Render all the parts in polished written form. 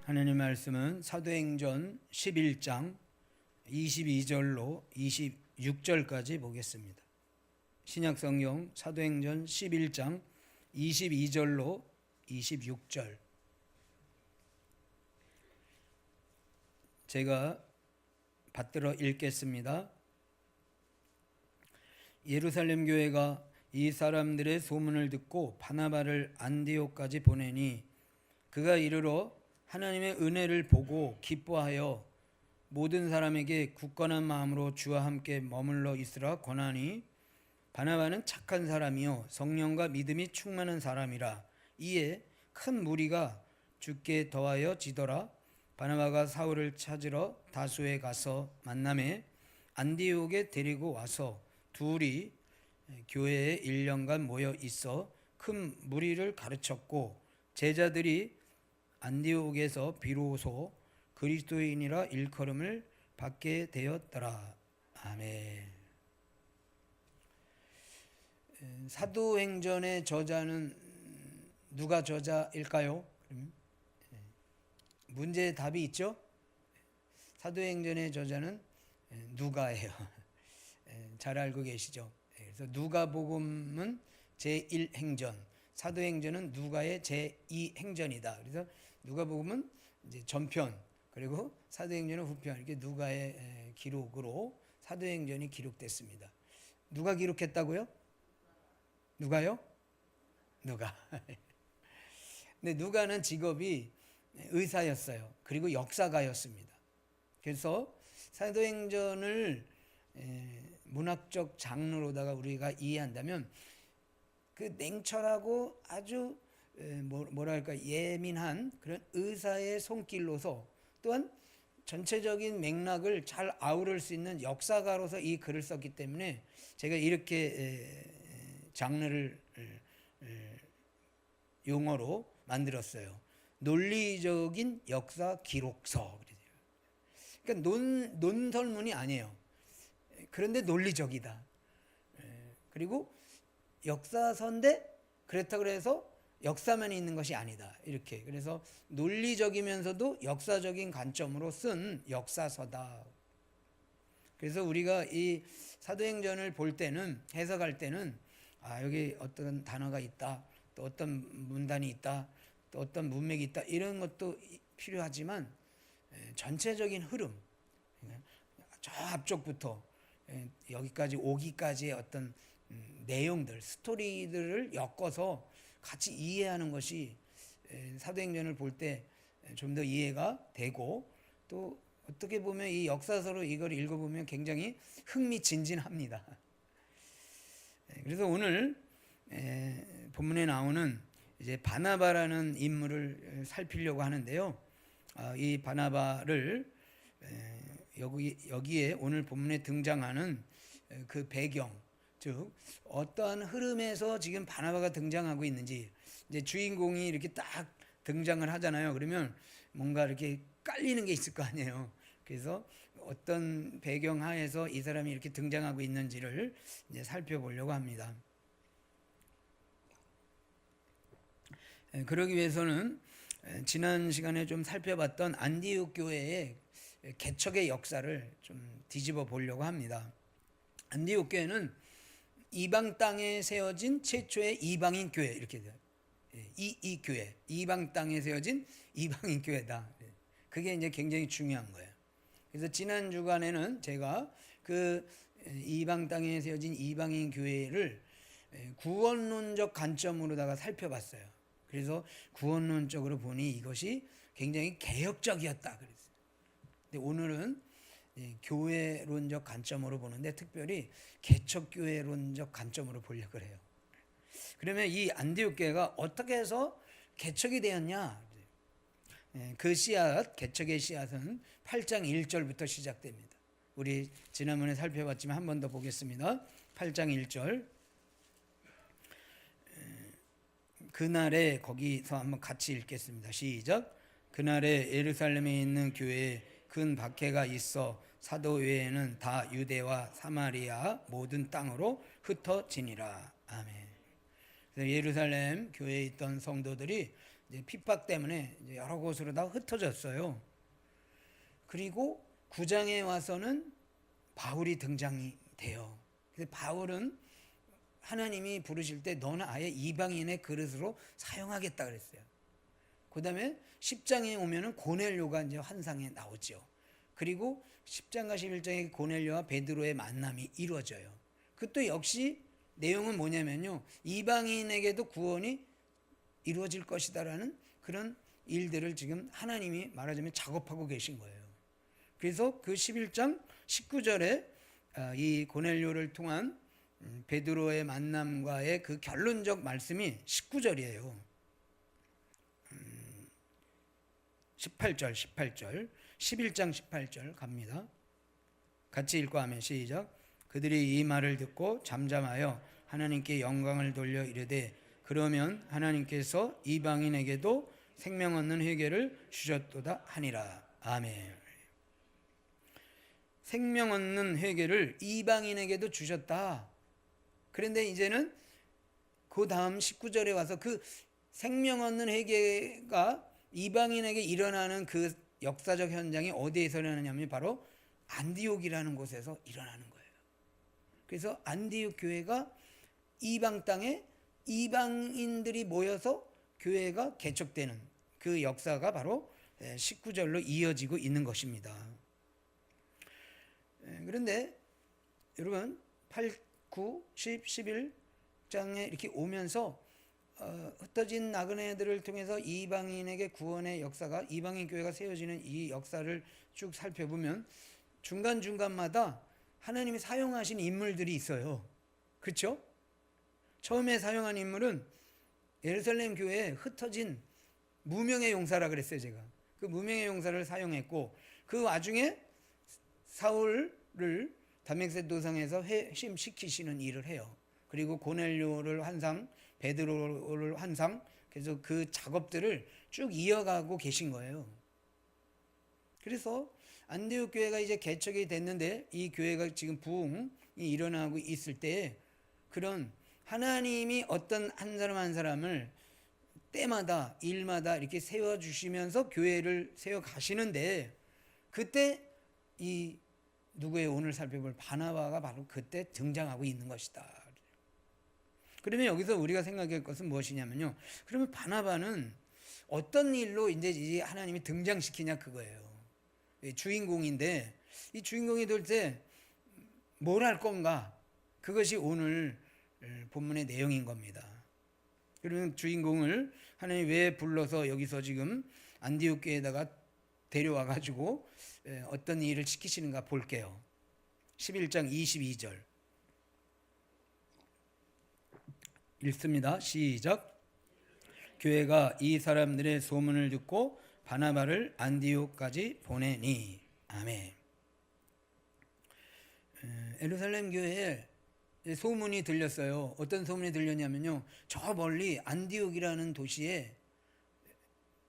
하나님 말씀은 사도행전 11장 22절로 26절까지 보겠습니다. 신약성경 사도행전 11장 22절로 26절. 제가 받들어 읽겠습니다. 예루살렘 교회가 이 사람들의 소문을 듣고 바나바를 안디옥까지 보내니 그가 이르러 하나님의 은혜를 보고 기뻐하여 모든 사람에게 굳건한 마음으로 주와 함께 머물러 있으라 권하니, 바나바는 착한 사람이요 성령과 믿음이 충만한 사람이라. 이에 큰 무리가 주께 더하여 지더라. 바나바가 사울을 찾으러 다수에 가서 만나매 안디옥에 데리고 와서 둘이 교회에 1년간 모여 있어 큰 무리를 가르쳤고, 제자들이 안디옥에서 비로소 그리스도인이라 일컬음을 받게 되었더라. 아멘. 사도행전의 저자는 누가 저자일까요? 문제의 답이 있죠? 사도행전의 저자는 누가예요. 잘 알고 계시죠? 그래서 누가복음은 제1행전, 사도행전은 누가의 제2행전이다. 그래서 누가복음은 이제 전편, 그리고 사도행전은 후편, 이렇게 누가의 기록으로 사도행전이 기록됐습니다. 누가 기록했다고요? 누가요? 누가. 근데 누가는 직업이 의사였어요. 그리고 역사가였습니다. 그래서 사도행전을 문학적 장르로다가 우리가 이해한다면 그 냉철하고 아주 뭐랄까 예민한 그런 의사의 손길로서, 또한 전체적인 맥락을 잘 아우를 수 있는 역사가로서 이 글을 썼기 때문에 제가 이렇게 장르를 용어로 만들었어요. 논리적인 역사 기록서. 그러니까 논설문이 아니에요. 그런데 논리적이다. 그리고 역사서인데 그렇다고 해서 역사만 있는 것이 아니다. 이렇게. 그래서 논리적이면서도 역사적인 관점으로 쓴 역사서다. 그래서 우리가 이 사도행전을 볼 때는, 해석할 때는, 여기 어떤 단어가 있다, 또 어떤 문단이 있다, 또 어떤 문맥이 있다, 이런 것도 필요하지만 전체적인 흐름, 저 앞쪽부터 여기까지 오기까지의 어떤 내용들, 스토리들을 엮어서 같이 이해하는 것이 사도행전을 볼 때 좀 더 이해가 되고, 또 어떻게 보면 이 역사서로 이걸 읽어보면 굉장히 흥미진진합니다. 그래서 오늘 본문에 나오는 이제 바나바라는 인물을 살피려고 하는데요. 이 바나바를 여기에 오늘 본문에 등장하는 그 배경, 즉 어떠한 흐름에서 지금 바나바가 등장하고 있는지, 이제 주인공이 이렇게 딱 등장을 하잖아요. 그러면 뭔가 이렇게 깔리는 게 있을 거 아니에요. 그래서 어떤 배경 하에서 이 사람이 이렇게 등장하고 있는지를 이제 살펴보려고 합니다. 그러기 위해서는 지난 시간에 좀 살펴봤던 안디옥 교회의 개척의 역사를 좀 뒤집어 보려고 합니다. 안디옥 교회는 이방 땅에 세워진 최초의 이방인 교회, 이렇게 돼요. 이 교회, 이방 땅에 세워진 이방인 교회다. 그게 이제 굉장히 중요한 거예요. 그래서 지난 주간에는 제가 그 이방 땅에 세워진 이방인 교회를 구원론적 관점으로다가 살펴봤어요. 그래서 구원론적으로 보니 이것이 굉장히 개혁적이었다 그랬어요. 근데 오늘은 교회론적 관점으로 보는데, 특별히 개척교회론적 관점으로 보려고 해요. 그러면 이 안디옥 교회가 어떻게 해서 개척이 되었냐? 그 씨앗, 개척의 씨앗은 8장 1절부터 시작됩니다. 우리 지난번에 살펴봤지만 한 번 더 보겠습니다. 8장 1절. 그날에, 거기서 한번 같이 읽겠습니다. 시작. 그날에 예루살렘에 있는 교회에 큰 박해가 있어 사도 외에는 다 유대와 사마리아 모든 땅으로 흩어지니라. 아멘. 그래서 예루살렘 교회에 있던 성도들이 이제 핍박 때문에 이제 여러 곳으로 다 흩어졌어요. 그리고 9장에 와서는 바울이 등장이 돼요. 그래서 바울은 하나님이 부르실 때 너는 아예 이방인의 그릇으로 사용하겠다 그랬어요. 그 다음에 10장에 오면은 고넬료가 이제 환상에 나오죠. 그리고 10장과 11장에 고넬료와 베드로의 만남이 이루어져요. 그것도 역시 내용은 뭐냐면요, 이방인에게도 구원이 이루어질 것이다라는 그런 일들을 지금 하나님이 말하자면 작업하고 계신 거예요. 그래서 그 11장 19절에 이 고넬료를 통한 베드로의 만남과의 그 결론적 말씀이 19절이에요. 18절 11장 18절 갑니다. 같이 읽고 하면 시작. 그들이 이 말을 듣고 잠잠하여 하나님께 영광을 돌려 이르되 그러면 하나님께서 이방인에게도 생명 얻는 회개를 주셨도다 하니라. 아멘. 생명 얻는 회개를 이방인에게도 주셨다. 그런데 이제는 그 다음 19절에 와서 그 생명 얻는 회개가 이방인에게 일어나는 그 역사적 현장이 어디에서 일어나냐면 바로 안디옥이라는 곳에서 일어나는 거예요. 그래서 안디옥 교회가 이방 땅에 이방인들이 모여서 교회가 개척되는 그 역사가 바로 19절로 이어지고 있는 것입니다. 그런데 여러분 8, 9, 10, 11장에 이렇게 오면서 흩어진 나그네들을 통해서 이방인에게 구원의 역사가 이방인 교회가 세워지는 이 역사를 쭉 살펴보면 중간중간마다 하나님이 사용하신 인물들이 있어요. 그렇죠? 처음에 사용한 인물은 예루살렘 교회에 흩어진 무명의 용사라 그랬어요. 제가 그 무명의 용사를 사용했고 그 와중에 사울을 다메섹 도상에서 회심시키시는 일을 해요. 그리고 고넬료를 환상, 베드로를 환상, 그래서 그 작업들을 쭉 이어가고 계신 거예요. 그래서 안디옥 교회가 이제 개척이 됐는데 이 교회가 지금 부흥이 일어나고 있을 때 그런 하나님이 어떤 한 사람 한 사람을 때마다 일마다 이렇게 세워주시면서 교회를 세워가시는데 그때 이 누구의 오늘 살펴볼 바나바가 바로 그때 등장하고 있는 것이다. 그러면 여기서 우리가 생각할 것은 무엇이냐면요. 그러면 바나바는 어떤 일로 이제 하나님이 등장시키냐 그거예요. 주인공인데 이 주인공이 될 때 뭘 할 건가? 그것이 오늘 본문의 내용인 겁니다. 그러면 주인공을 하나님이 왜 불러서 여기서 지금 안디옥 교회에다가 데려와 가지고 어떤 일을 시키시는가 볼게요. 11장 22절 읽습니다. 시작. 교회가 이 사람들의 소문을 듣고 바나바를 안디옥까지 보내니. 아멘. 예루살렘 교회에 소문이 들렸어요. 어떤 소문이 들렸냐면요. 저 멀리 안디옥이라는 도시에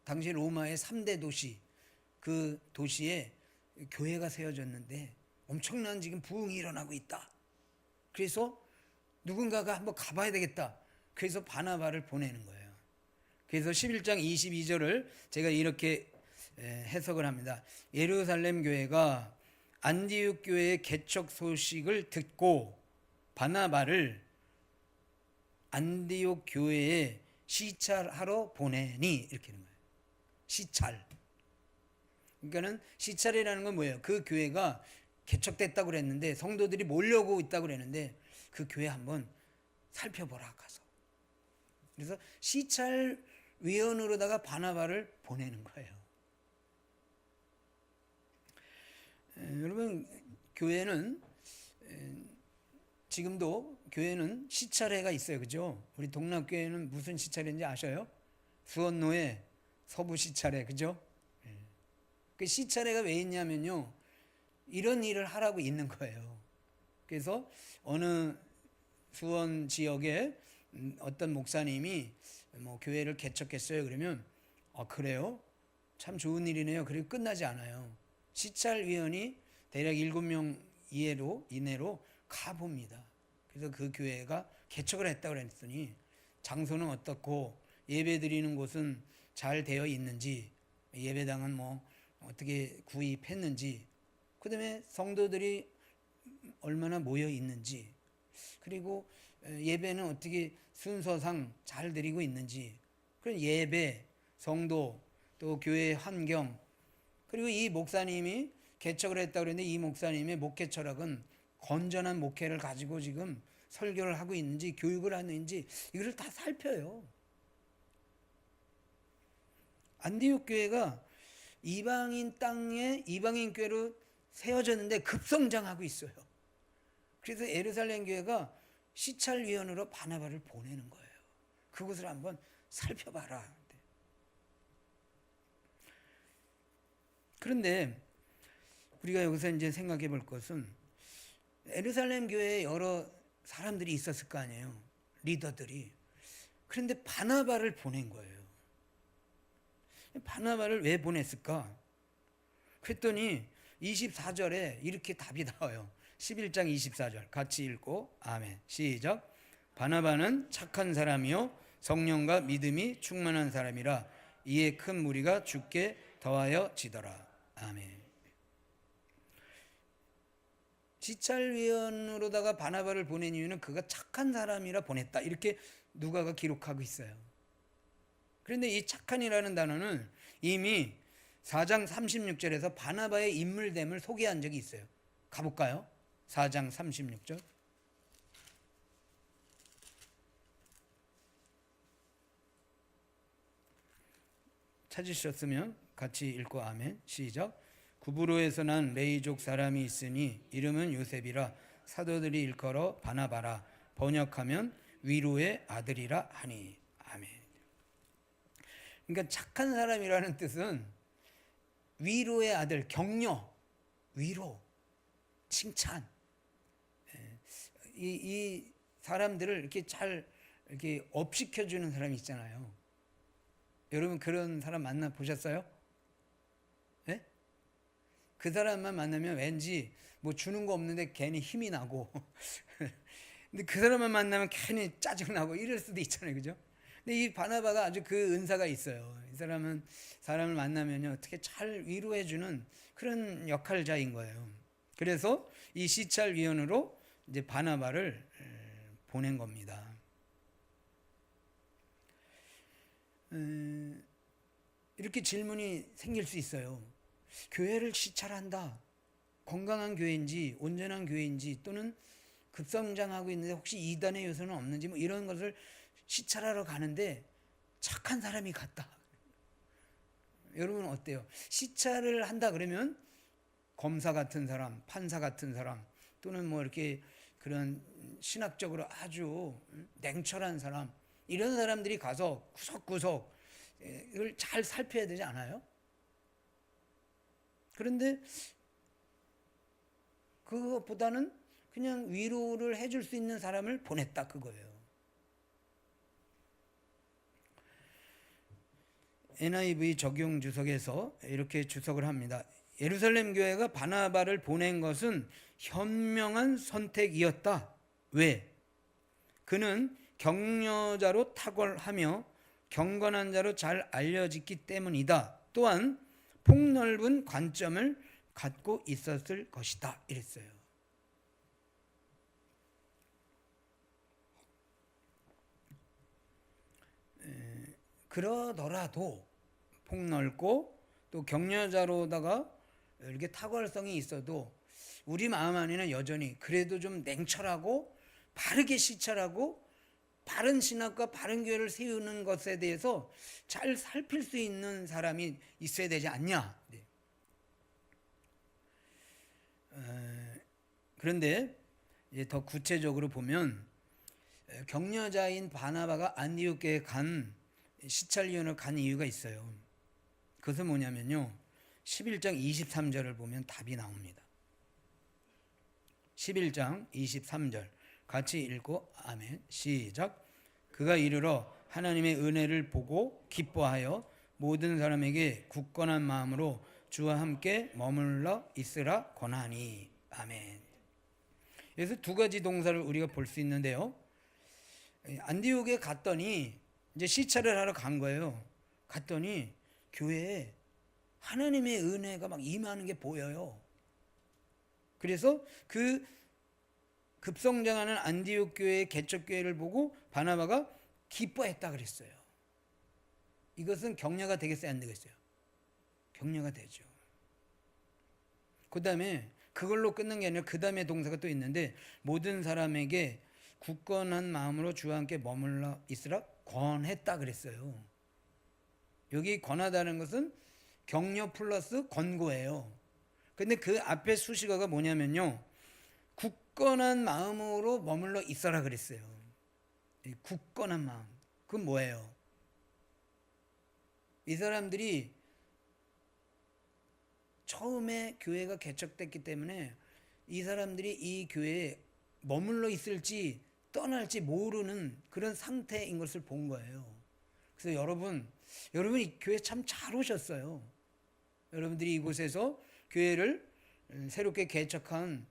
당시 로마의 3대 도시 그 도시에 교회가 세워졌는데 엄청난 지금 부흥이 일어나고 있다. 그래서 누군가가 한번 가봐야 되겠다. 그래서 바나바를 보내는 거예요. 그래서 11장 22절을 제가 이렇게 해석을 합니다. 예루살렘 교회가 안디옥 교회의 개척 소식을 듣고 바나바를 안디옥 교회에 시찰하러 보내니 이렇게 하는 거예요. 시찰. 그러니까는 시찰이라는 건 뭐예요? 그 교회가 개척됐다고 그랬는데 성도들이 몰려오고 있다고 그랬는데 그 교회 한번 살펴보라 가서. 그래서 시찰 위원으로다가 바나바를 보내는 거예요. 여러분 교회는 지금도 교회는 시찰회가 있어요. 그죠? 우리 동락교회는 무슨 시찰회인지 아셔요? 수원로에 서부 시찰회. 그죠? 그 시찰회가 왜 있냐면요. 이런 일을 하라고 있는 거예요. 그래서 어느 수원 지역에 어떤 목사님이 뭐 교회를 개척했어요. 그러면 그래요? 참 좋은 일이네요. 그리고 끝나지 않아요. 시찰위원이 대략 7명 이내로 가봅니다. 그래서 그 교회가 개척을 했다고 그랬더니 장소는 어떻고 예배 드리는 곳은 잘 되어 있는지, 예배당은 뭐 어떻게 구입했는지, 그다음에 성도들이 얼마나 모여 있는지, 그리고 예배는 어떻게 순서상 잘 드리고 있는지, 그런 예배, 성도, 또 교회 환경, 그리고 이 목사님이 개척을 했다고 그랬는데 이 목사님의 목회 철학은 건전한 목회를 가지고 지금 설교를 하고 있는지 교육을 하는지 이걸 다 살펴요. 안디옥 교회가 이방인 땅에 이방인 교회로 세워졌는데 급성장하고 있어요. 그래서 예루살렘 교회가 시찰위원으로 바나바를 보내는 거예요. 그것을 한번 살펴봐라. 그런데 우리가 여기서 이제 생각해 볼 것은 예루살렘 교회에 여러 사람들이 있었을 거 아니에요. 리더들이. 그런데 바나바를 보낸 거예요. 바나바를 왜 보냈을까? 그랬더니 24절에 이렇게 답이 나와요. 11장 24절 같이 읽고 아멘. 시작. 바나바는 착한 사람이요 성령과 믿음이 충만한 사람이라 이에 큰 무리가 주께 더하여 지더라. 아멘. 지찰위원으로다가 바나바를 보낸 이유는 그가 착한 사람이라 보냈다. 이렇게 누가가 기록하고 있어요. 그런데 이 착한이라는 단어는 이미 4장 36절에서 바나바의 인물됨을 소개한 적이 있어요. 가볼까요? 4장 36절. 찾으셨으면 같이 읽고 아멘. 시작. 구브로에서 난 레이족 사람이 있으니 이름은 요셉이라 사도들이 일컬어 바나바라 번역하면 위로의 아들이라 하니. 아멘. 그러니까 착한 사람이라는 뜻은 위로의 아들, 격려, 위로, 칭찬. 이 사람들을 이렇게 잘 이렇게 업시켜주는 사람이 있잖아요. 여러분 그런 사람 만나 보셨어요? 네? 그 사람만 만나면 왠지 뭐 주는 거 없는데 괜히 힘이 나고 근데 그 사람만 만나면 괜히 짜증나고 이럴 수도 있잖아요. 그죠? 근데 이 바나바가 아주 그 은사가 있어요. 이 사람은 사람을 만나면요 어떻게 잘 위로해주는 그런 역할자인 거예요. 그래서 이 시찰위원으로 이제 바나바를 보낸 겁니다. 이렇게 질문이 생길 수 있어요. 교회를 시찰한다. 건강한 교회인지 온전한 교회인지 또는 급성장하고 있는데 혹시 이단의 요소는 없는지 뭐 이런 것을 시찰하러 가는데 착한 사람이 갔다. 여러분 어때요? 시찰을 한다 그러면 검사 같은 사람, 판사 같은 사람 또는 뭐 이렇게 그런 신학적으로 아주 냉철한 사람 이런 사람들이 가서 구석구석 이걸 잘 살펴야 되지 않아요? 그런데 그것보다는 그냥 위로를 해줄 수 있는 사람을 보냈다 그거예요. NIV 적용 주석에서 이렇게 주석을 합니다. 예루살렘 교회가 바나바를 보낸 것은 현명한 선택이었다. 왜? 그는 격려자로 탁월하며 경건한 자로 잘 알려졌기 때문이다. 또한 폭넓은 관점을 갖고 있었을 것이다. 이랬어요. 그러더라도 폭넓고 또 격려자로다가 이렇게 탁월성이 있어도 우리 마음 안에는 여전히 그래도 좀 냉철하고 바르게 시찰하고 바른 신학과 바른 교회를 세우는 것에 대해서 잘 살필 수 있는 사람이 있어야 되지 않냐. 네. 그런데 이제 더 구체적으로 보면 격려자인 바나바가 안디옥 교회에 간 시찰위원을 간 이유가 있어요. 그것은 뭐냐면요. 11장 23절을 보면 답이 나옵니다. 11장 23절 같이 읽고 아멘. 시작. 그가 이르러 하나님의 은혜를 보고 기뻐하여 모든 사람에게 굳건한 마음으로 주와 함께 머물러 있으라 권하니. 아멘. 그래서 두 가지 동사를 우리가 볼 수 있는데요. 안디옥에 갔더니 이제 시찰을 하러 간 거예요. 갔더니 교회에 하나님의 은혜가 막 임하는 게 보여요. 그래서 그 급성장하는 안디옥 교회의 개척 교회를 보고 바나바가 기뻐했다 그랬어요. 이것은 격려가 되겠어요, 안 되겠어요? 격려가 되죠. 그 다음에 그걸로 끝난 게 아니라 그 다음에 동사가 또 있는데, 모든 사람에게 굳건한 마음으로 주와 함께 머물러 있으라 권했다 그랬어요. 여기 권하다는 것은 격려 플러스 권고예요. 근데 그 앞에 수식어가 뭐냐면요, 굳건한 마음으로 머물러 있어라 그랬어요. 이 굳건한 마음, 그건 뭐예요? 이 사람들이 처음에 교회가 개척됐기 때문에 이 사람들이 이 교회에 머물러 있을지 떠날지 모르는 그런 상태인 것을 본 거예요. 그래서 여러분 이 교회 참 잘 오셨어요. 여러분들이 이곳에서 교회를 새롭게 개척한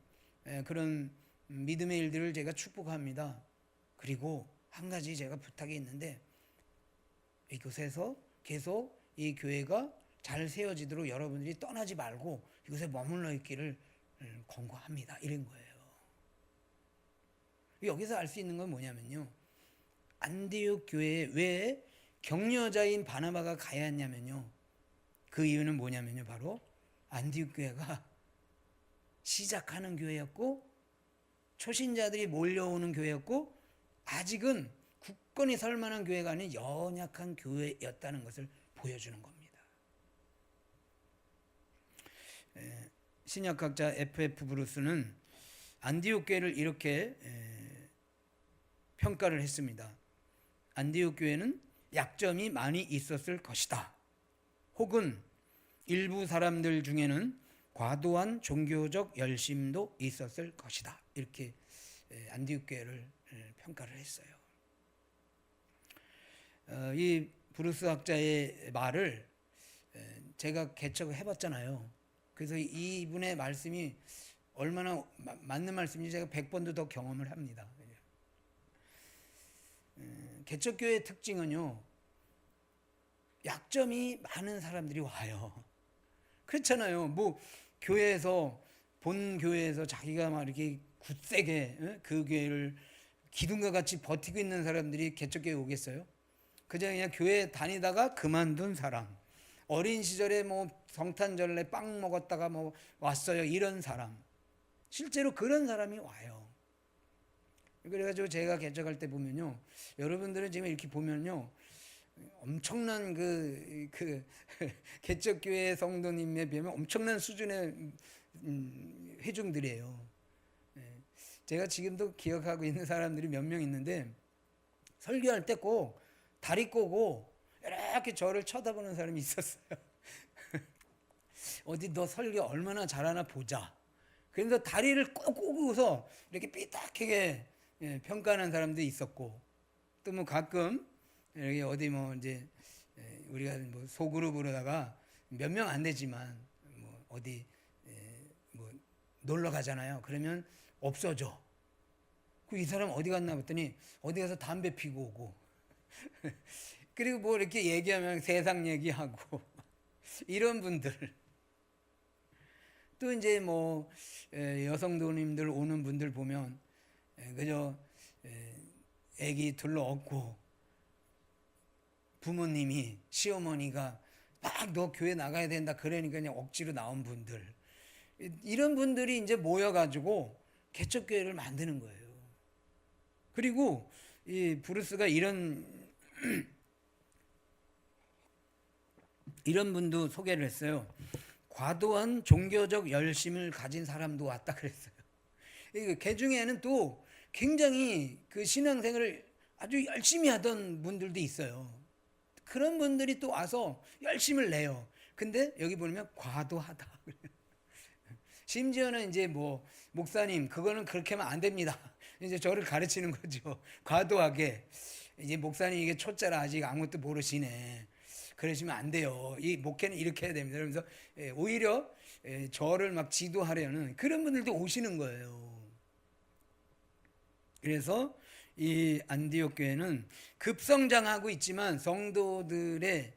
그런 믿음의 일들을 제가 축복합니다. 그리고 한 가지 제가 부탁이 있는데, 이곳에서 계속 이 교회가 잘 세워지도록 여러분들이 떠나지 말고 이곳에 머물러 있기를 권고합니다. 이런 거예요. 여기서 알 수 있는 건 뭐냐면요, 안디옥 교회에 왜 격려자인 바나바가 가야 했냐면요, 그 이유는 뭐냐면요, 바로 안디옥 교회가 시작하는 교회였고 초신자들이 몰려오는 교회였고 아직은 굳건히 설 만한 교회가 아닌 연약한 교회였다는 것을 보여주는 겁니다. 신약학자 F.F. 브루스는 안디옥 교회를 이렇게 평가를 했습니다. 안디옥 교회는 약점이 많이 있었을 것이다. 혹은 일부 사람들 중에는 과도한 종교적 열심도 있었을 것이다. 이렇게 안디옥 교회를 평가를 했어요. 이 브루스 학자의 말을 제가 개척을 해봤잖아요. 그래서 이분의 말씀이 얼마나 맞는 말씀인지 제가 100번도 더 경험을 합니다. 개척교회의 특징은요, 약점이 많은 사람들이 와요. 그렇잖아요. 뭐 교회에서, 본 교회에서 자기가 막 이렇게 굳세게 그 교회를 기둥과 같이 버티고 있는 사람들이 개척교회 오겠어요? 그냥 교회 다니다가 그만둔 사람, 어린 시절에 뭐 성탄절에 빵 먹었다가 뭐 왔어요, 이런 사람, 실제로 그런 사람이 와요. 그래가지고 제가 개척할 때 보면요, 여러분들은 지금 이렇게 보면요, 엄청난 그 개척교회 성도님에 비하면 엄청난 수준의 회중들이에요. 제가 지금도 기억하고 있는 사람들이 몇 명 있는데, 설교할 때 꼭 다리 꼬고 이렇게 저를 쳐다보는 사람이 있었어요. 어디 너 설교 얼마나 잘하나 보자. 그래서 다리를 꼭 꼬고서 이렇게 삐딱하게 평가하는 사람도 있었고, 또 뭐 가끔 여기 어디 뭐 이제 우리가 뭐 소그룹으로다가 몇 명 안 되지만 뭐 어디 뭐 놀러 가잖아요. 그러면 없어져. 그 이 사람 어디 갔나 봤더니 어디 가서 담배 피고 오고 그리고 뭐 이렇게 얘기하면 세상 얘기하고 이런 분들. 또 이제 뭐 여성도님들 오는 분들 보면 그저 애기 둘러 업고 부모님이, 시어머니가 막 너 교회 나가야 된다 그러니까 그냥 억지로 나온 분들, 이런 분들이 이제 모여가지고 개척교회를 만드는 거예요. 그리고 이 브루스가 이런 분도 소개를 했어요. 과도한 종교적 열심을 가진 사람도 왔다 그랬어요. 개 중에는 또 굉장히 그 신앙생활을 아주 열심히 하던 분들도 있어요. 그런 분들이 또 와서 열심을 내요. 근데 여기 보면 과도하다. 심지어는 이제 뭐 목사님 그거는 그렇게 하면 안 됩니다. 이제 저를 가르치는 거죠. 과도하게. 이제 목사님 이게 초짜라 아직 아무것도 모르시네. 그러시면 안 돼요. 이 목회는 이렇게 해야 됩니다. 그러면서 오히려 저를 막 지도하려는 그런 분들도 오시는 거예요. 그래서 이 안디옥 교회는 급성장하고 있지만 성도들의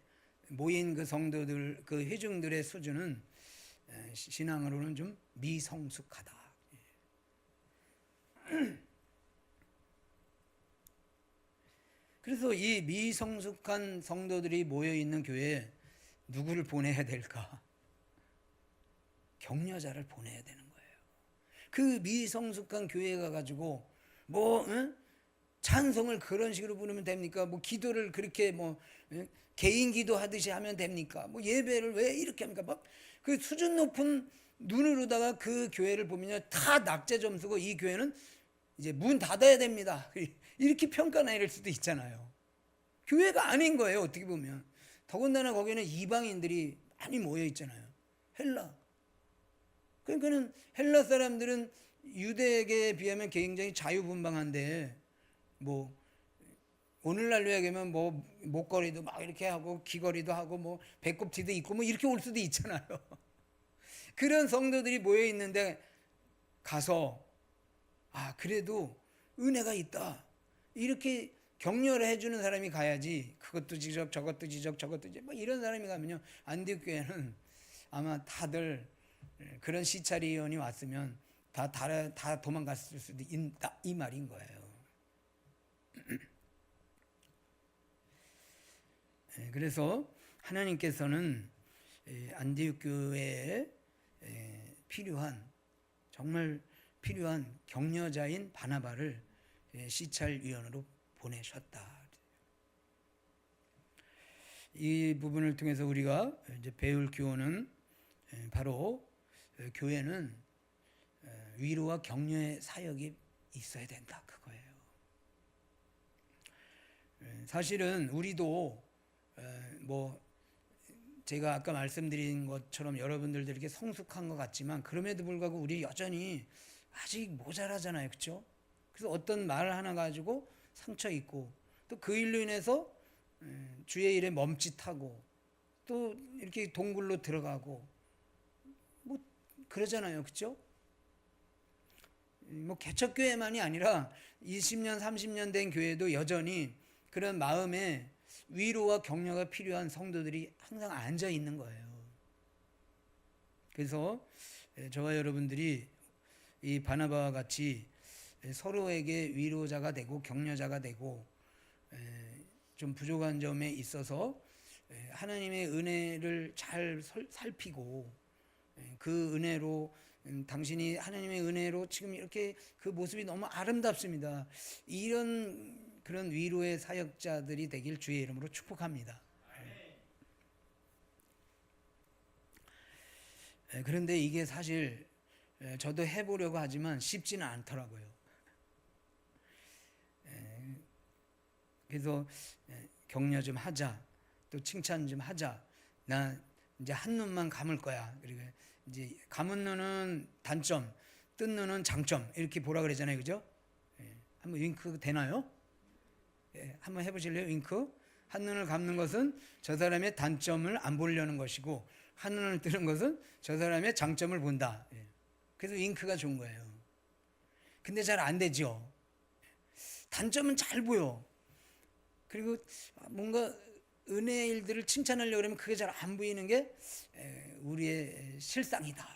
모인 그 성도들 그 회중들의 수준은 신앙으로는 좀 미성숙하다. 그래서 이 미성숙한 성도들이 모여 있는 교회에 누구를 보내야 될까? 격려자를 보내야 되는 거예요. 그 미성숙한 교회가 가지고 뭐 찬송을 그런 식으로 부르면 됩니까? 뭐 기도를 그렇게 뭐 개인 기도하듯이 하면 됩니까? 뭐 예배를 왜 이렇게 합니까? 막 그 수준 높은 눈으로다가 그 교회를 보면요 다 낙제 점수고 이 교회는 이제 문 닫아야 됩니다. 이렇게 평가 내릴 수도 있잖아요. 교회가 아닌 거예요 어떻게 보면. 더군다나 거기는 이방인들이 많이 모여 있잖아요. 헬라. 그러니까는 헬라 사람들은 유대계에 비하면 굉장히 자유분방한데 뭐 오늘날로 얘기하면 뭐 목걸이도 막 이렇게 하고 귀걸이도 하고 뭐 배꼽티도 있고 뭐 이렇게 올 수도 있잖아요. 그런 성도들이 모여 있는데 가서 그래도 은혜가 있다 이렇게 격려를 해주는 사람이 가야지. 그것도 지적 저것도 지적 저것도 지적 뭐 이런 사람이 가면요 안디옥 교회는 아마 다들 그런 시찰위원이 왔으면 다 도망갔을 수도 있다 이 말인 거예요. 그래서 하나님께서는 안디옥 교회에 필요한 정말 필요한 격려자인 바나바를 시찰위원으로 보내셨다. 이 부분을 통해서 우리가 이제 배울 교훈은 바로 교회는 위로와 격려의 사역이 있어야 된다 그거예요. 사실은 우리도 뭐 제가 아까 말씀드린 것처럼 여러분들도 이렇게 성숙한 것 같지만 그럼에도 불구하고 우리 여전히 아직 모자라잖아요, 그렇죠? 그래서 어떤 말 하나 가지고 상처 있고 또 그 일로 인해서 주의 일에 멈칫하고 또 이렇게 동굴로 들어가고 뭐 그러잖아요, 그렇죠? 뭐 개척교회만이 아니라 20년, 30년 된 교회도 여전히 그런 마음에 위로와 격려가 필요한 성도들이 항상 앉아 있는 거예요. 그래서 저와 여러분들이 이 바나바와 같이 서로에게 위로자가 되고 격려자가 되고 좀 부족한 점에 있어서 하나님의 은혜를 잘 살피고 그 은혜로 당신이 하나님의 은혜로 지금 이렇게 그 모습이 너무 아름답습니다. 이런 그런 위로의 사역자들이 되길 주의 이름으로 축복합니다. 그런데 이게 사실 저도 해보려고 하지만 쉽지는 않더라고요. 그래서 격려 좀 하자, 또 칭찬 좀 하자. 나 이제 한 눈만 감을 거야. 그리고 이제 감은 눈은 단점, 뜬 눈은 장점 이렇게 보라 그러잖아요, 그죠? 한번 윙크 되나요? 한번 해보실래요? 윙크. 한 눈을 감는 것은 저 사람의 단점을 안 보려는 것이고 한 눈을 뜨는 것은 저 사람의 장점을 본다. 그래서 윙크가 좋은 거예요. 근데 잘 안 되죠. 단점은 잘 보여. 그리고 뭔가 은혜의 일들을 칭찬하려고 그러면 그게 잘 안 보이는 게 우리의 실상이다.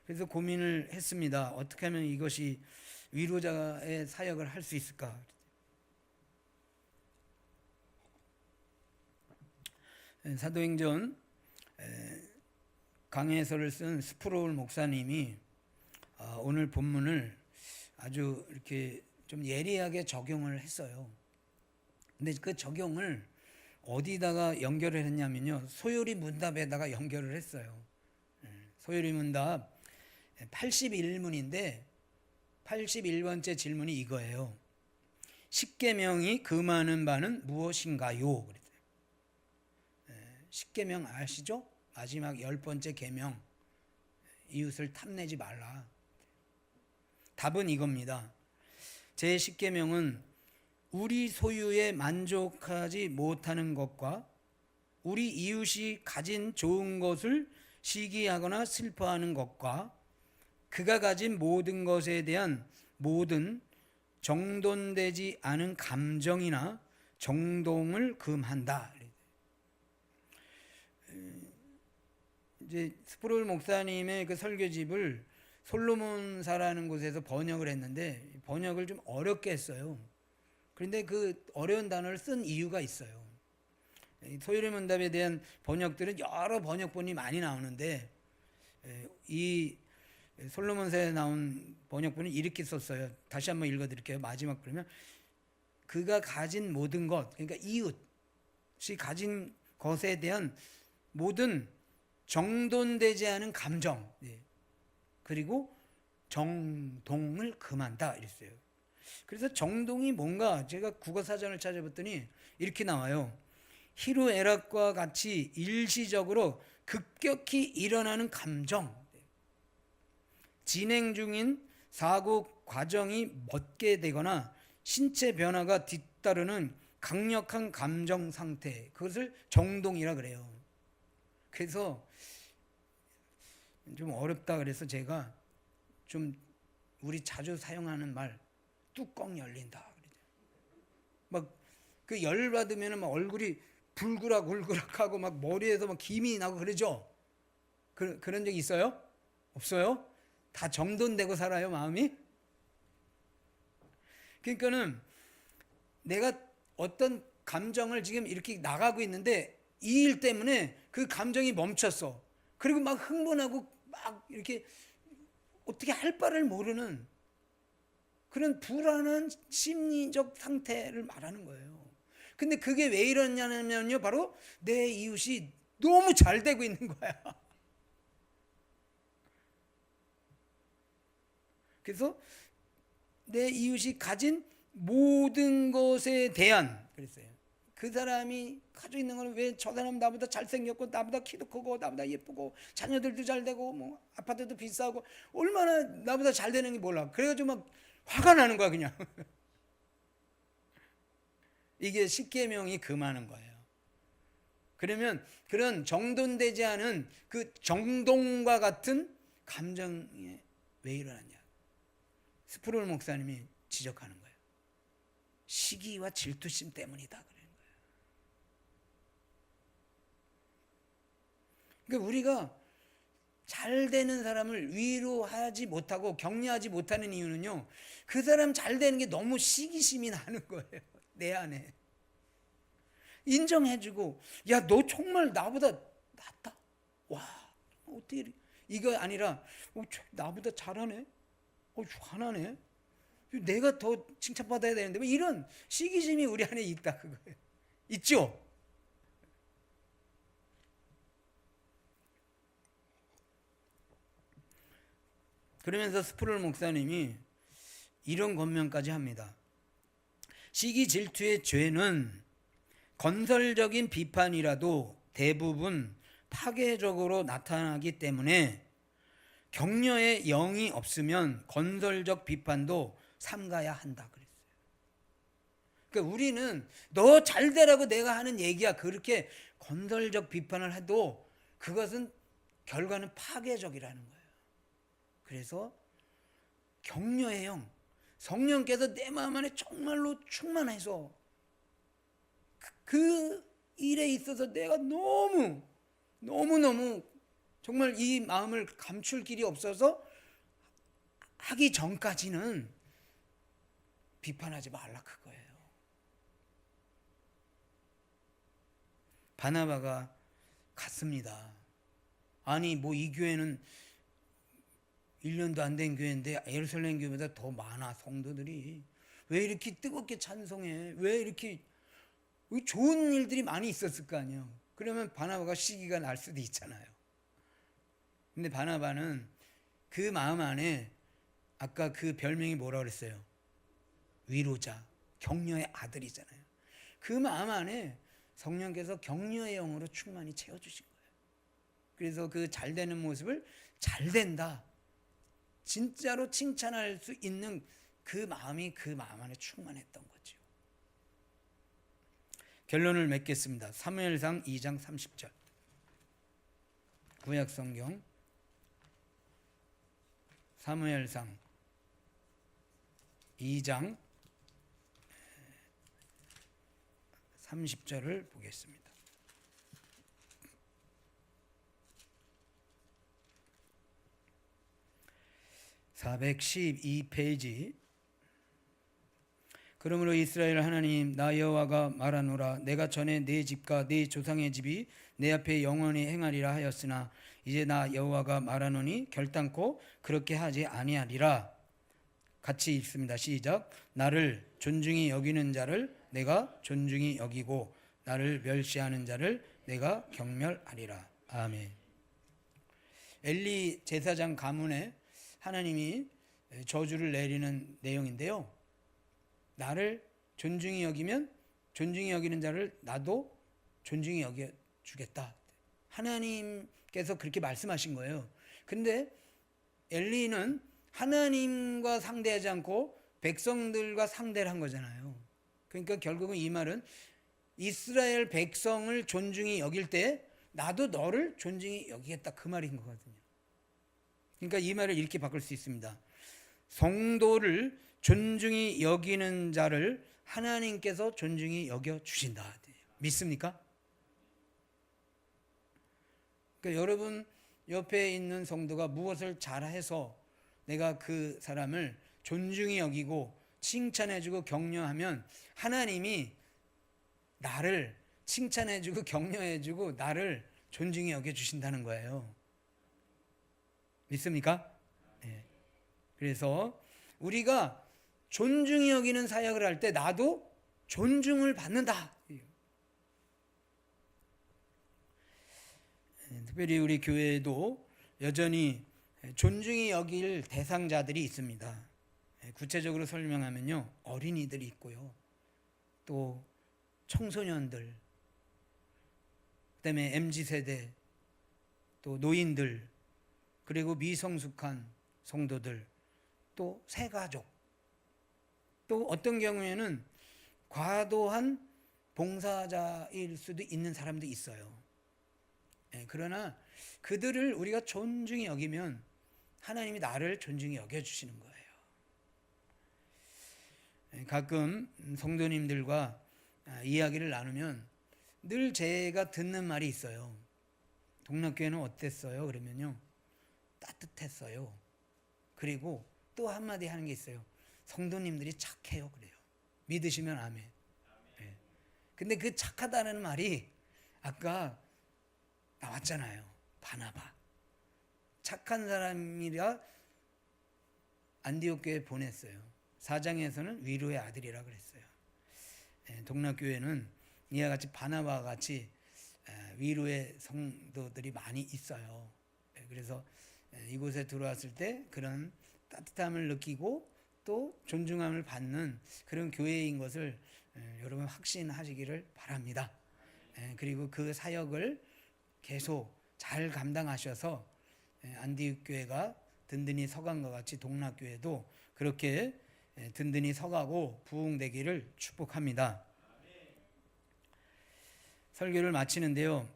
그래서 고민을 했습니다. 어떻게 하면 이것이 위로자의 사역을 할 수 있을까? 사도행전 강해서를 쓴 스프로울 목사님이 오늘 본문을 아주 이렇게 좀 예리하게 적용을 했어요. 근데 그 적용을 어디다가 연결을 했냐면요, 소요리 문답에다가 연결을 했어요. 소요리 문답 81문인데 81번째 질문이 이거예요. 십계명이 금하는 바는 무엇인가요? 그랬어요. 십계명 아시죠? 마지막 10번째 계명, 이웃을 탐내지 말라. 답은 이겁니다. 제 십계명은 우리 소유에 만족하지 못하는 것과 우리 이웃이 가진 좋은 것을 시기하거나 슬퍼하는 것과 그가 가진 모든 것에 대한 모든 정돈되지 않은 감정이나 정동을 금한다. 이제 스프롤 목사님의 그 설교집을 솔로몬사라는 곳에서 번역을 했는데 번역을 좀 어렵게 했어요. 그런데 그 어려운 단어를 쓴 이유가 있어요. 소요리 문답에 대한 번역들은 여러 번역본이 많이 나오는데 이 솔로몬서에 나온 번역본은 이렇게 썼어요. 다시 한번 읽어드릴게요. 마지막 그러면 그가 가진 모든 것, 그러니까 이웃이 가진 것에 대한 모든 정돈되지 않은 감정, 그리고 정동을 금한다 이랬어요. 그래서 정동이 뭔가 제가 국어사전을 찾아봤더니 이렇게 나와요. 희루애락과 같이 일시적으로 급격히 일어나는 감정, 진행 중인 사고 과정이 멎게 되거나 신체 변화가 뒤따르는 강력한 감정 상태, 그것을 정동이라 그래요. 그래서 좀 어렵다 그래서 제가 좀 우리 자주 사용하는 말 뚜껑 열린다. 막 그 열 받으면 막 얼굴이 불그락불그락하고 막 머리에서 막 김이 나고 그러죠. 그런 적 있어요? 없어요? 다 정돈되고 살아요, 마음이? 그러니까는 내가 어떤 감정을 지금 이렇게 나가고 있는데 이 일 때문에 그 감정이 멈췄어. 그리고 막 흥분하고 막 이렇게 어떻게 할 바를 모르는 그런 불안한 심리적 상태를 말하는 거예요. 근데 그게 왜 이러냐면요, 바로 내 이웃이 너무 잘 되고 있는 거야. 그래서 내 이웃이 가진 모든 것에 대한, 그랬어요. 그 사람이 가지고 있는 건 왜 저 사람 나보다 잘생겼고 나보다 키도 크고 나보다 예쁘고 자녀들도 잘 되고 뭐 아파트도 비싸고 얼마나 나보다 잘 되는 게 몰라. 그래가지고 막 화가 나는 거야 그냥. 이게 십계명이 금하는 거예요. 그러면 그런 정돈되지 않은 그 정동과 같은 감정이 왜 일어났냐? 스프롤 목사님이 지적하는 거예요. 시기와 질투심 때문이다 그러는 거예요. 그러니까 우리가 잘 되는 사람을 위로하지 못하고 격려하지 못하는 이유는요, 그 사람 잘 되는 게 너무 시기심이 나는 거예요. 내 안에 인정해주고, 야 너 정말 나보다 낫다. 와 어떻게 이거 아니라 나보다 잘하네. 화나네. 내가 더 칭찬받아야 되는데 뭐 이런 시기심이 우리 안에 있다 그거예요. 있죠? 그러면서 스프롤 목사님이 이런 권면까지 합니다. 시기 질투의 죄는 건설적인 비판이라도 대부분 파괴적으로 나타나기 때문에 격려의 영이 없으면 건설적 비판도 삼가야 한다 그랬어요. 그러니까 우리는 너 잘되라고 내가 하는 얘기야. 그렇게 건설적 비판을 해도 그것은 결과는 파괴적이라는 거예요. 그래서 격려의 영, 성령께서 내 마음 안에 정말로 충만해서 그 일에 있어서 내가 너무 정말 이 마음을 감출 길이 없어서 하기 전까지는 비판하지 말라 그거예요. 바나바가 갔습니다. 아니 뭐 이 교회는 1년도 안 된 교회인데 예루살렘 교회보다 더 많아 성도들이. 왜 이렇게 뜨겁게 찬송해? 왜 이렇게 좋은 일들이 많이 있었을 거 아니에요. 그러면 바나바가 시기가 날 수도 있잖아요. 근데 바나바는 그 마음 안에 아까 그 별명이 뭐라 그랬어요? 위로자, 격려의 아들이잖아요. 그 마음 안에 성령께서 격려의 영으로 충만히 채워주신 거예요. 그래서 그 잘되는 모습을 잘된다, 진짜로 칭찬할 수 있는 그 마음이 그 마음 안에 충만했던 거죠. 결론을 맺겠습니다. 사무엘상 2장 30절. 구약성경 사무엘상 2장 30절을 보겠습니다. (412페이지) 그러므로 이스라엘 하나님 나 여호와가 말하노라 내가 전에 내 집과 내 조상의 집이 내 앞에 영원히 행하리라 하였으나 이제 나 여호와가 말하노니 결단코 그렇게 하지 아니하리라. 같이 읽습니다. 시작. 나를 존중히 여기는 자를 내가 존중히 여기고 나를 멸시하는 자를 내가 경멸하리라. 아멘. 엘리 제사장 가문에 하나님이 저주를 내리는 내용인데요. 나를 존중히 여기면 존중히 여기는 자를 나도 존중히 여겨주겠다. 하나님께서 그렇게 말씀하신 거예요. 근데 엘리는 하나님과 상대하지 않고 백성들과 상대를 한 거잖아요. 그러니까 결국은 이 말은 이스라엘 백성을 존중히 여길 때 나도 너를 존중히 여기겠다 그 말인 거거든요. 그러니까 이 말을 이렇게 바꿀 수 있습니다. 성도를 존중히 여기는 자를 하나님께서 존중히 여겨주신다. 믿습니까? 그러니까 여러분 옆에 있는 성도가 무엇을 잘해서 내가 그 사람을 존중히 여기고 칭찬해주고 격려하면 하나님이 나를 칭찬해주고 격려해주고 나를 존중히 여겨주신다는 거예요. 믿습니까? 네. 그래서 우리가 존중히 여기는 사역을 할 때 나도 존중을 받는다. 특별히 우리 교회에도 여전히 존중히 여길 대상자들이 있습니다. 구체적으로 설명하면요, 어린이들이 있고요, 또 청소년들, 그다음에 MZ세대, 또 노인들, 그리고 미성숙한 성도들, 또 새가족, 또 어떤 경우에는 과도한 봉사자일 수도 있는 사람도 있어요. 그러나 그들을 우리가 존중히 여기면 하나님이 나를 존중히 여겨주시는 거예요. 가끔 성도님들과 이야기를 나누면 늘 제가 듣는 말이 있어요. 동락교회는 어땠어요? 그러면요, 따뜻했어요. 그리고 또 한마디 하는 게 있어요. 성도님들이 착해요. 그래요. 믿으시면 아멘. 네. 근데 그 착하다는 말이 아까 나왔잖아요. 바나바. 착한 사람이라 안디옥 교회에 보냈어요. 4장에서는 위로의 아들이라 그랬어요. 동락교회는 이와 같이 바나바와 같이 위로의 성도들이 많이 있어요. 그래서 이곳에 들어왔을 때 그런 따뜻함을 느끼고 또 존중함을 받는 그런 교회인 것을 여러분 확신하시기를 바랍니다. 그리고 그 사역을 계속 잘 감당하셔서 안디옥 교회가 든든히 서간 것 같이 동락교회도 그렇게 든든히 서가고 부흥되기를 축복합니다. 설교를 마치는데요,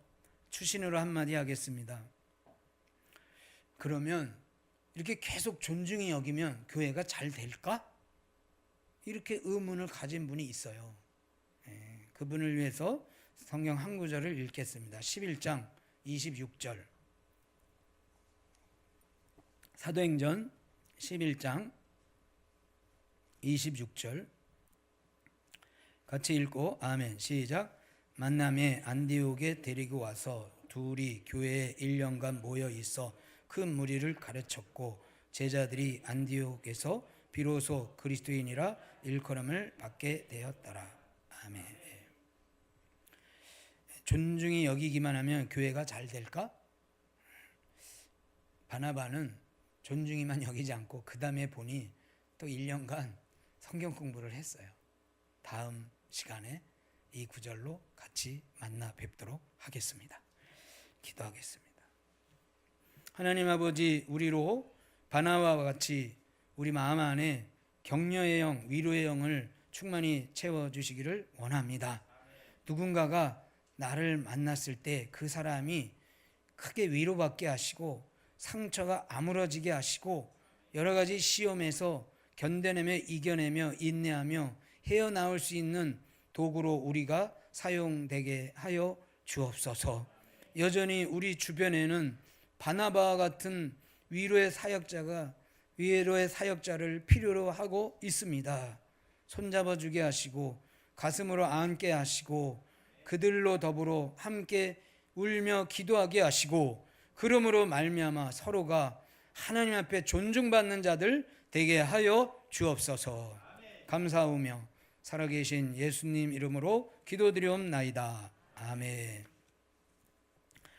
추신으로 한마디 하겠습니다. 그러면 이렇게 계속 존중히 여기면 교회가 잘 될까? 이렇게 의문을 가진 분이 있어요. 그분을 위해서 성경 한 구절을 읽겠습니다. 11장 26절. 사도행전 11장 26절 같이 읽고 아멘. 시작. 만남에 안디옥에 데리고 와서 둘이 교회에 1년간 모여 있어 큰 무리를 가르쳤고 제자들이 안디옥에서 비로소 그리스도인이라 일컬음을 받게 되었더라. 아멘. 존중히 여기기만 하면 교회가 잘 될까? 바나바는 존중히만 여기지 않고 그 다음에 보니 또 1년간 성경 공부를 했어요. 다음 시간에 이 구절로 같이 만나 뵙도록 하겠습니다. 기도하겠습니다. 하나님 아버지, 우리로 바나바와 같이 우리 마음 안에 격려의 영, 위로의 영을 충만히 채워주시기를 원합니다. 누군가가 나를 만났을 때 그 사람이 크게 위로받게 하시고 상처가 아물어지게 하시고 여러 가지 시험에서 견뎌내며 이겨내며 인내하며 헤어나올 수 있는 도구로 우리가 사용되게 하여 주옵소서. 여전히 우리 주변에는 바나바와 같은 위로의 사역자를 필요로 하고 있습니다. 손잡아 주게 하시고 가슴으로 안게 하시고 그들로 더불어 함께 울며 기도하게 하시고 그러므로 말미암아 서로가 하나님 앞에 존중받는 자들 되게 하여 주옵소서. 감사하며 살아계신 예수님 이름으로 기도드리옵나이다. 아멘.